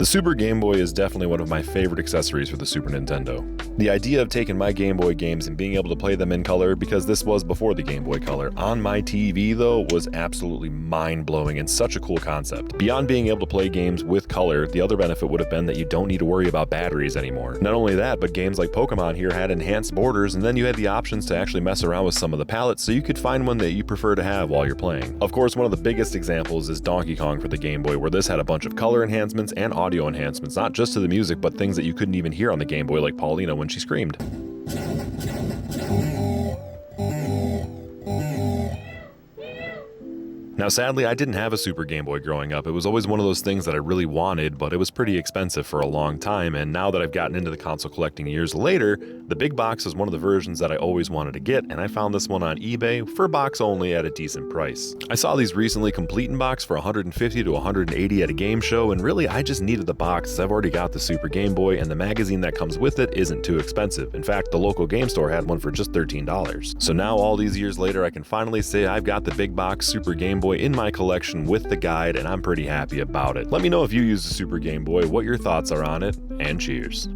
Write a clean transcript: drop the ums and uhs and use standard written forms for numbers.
The Super Game Boy is definitely one of my favorite accessories for the Super Nintendo. The idea of taking my Game Boy games and being able to play them in color, because this was before the Game Boy Color, on my TV though, was absolutely mind-blowing and such a cool concept. Beyond being able to play games with color, the other benefit would have been that you don't need to worry about batteries anymore. Not only that, but games like Pokemon here had enhanced borders, and then you had the options to actually mess around with some of the palettes so you could find one that you prefer to have while you're playing. Of course, one of the biggest examples is Donkey Kong for the Game Boy, where this had a bunch of color enhancements and audio enhancements, not just to the music, but things that you couldn't even hear on the Game Boy, like Paulina when she screamed. Now sadly, I didn't have a Super Game Boy growing up. It was always one of those things that I really wanted, but it was pretty expensive for a long time, and now that I've gotten into the console collecting years later, the big box is one of the versions that I always wanted to get, and I found this one on eBay for box only at a decent price. I saw these recently complete in box for $150 to $180 at a game show, and really I just needed the box as I've already got the Super Game Boy, and the magazine that comes with it isn't too expensive. In fact, the local game store had one for just $13. So now all these years later, I can finally say I've got the big box Super Game Boy in my collection with the guide, and I'm pretty happy about it. Let me know if you use the Super Game Boy, what your thoughts are on it, and cheers.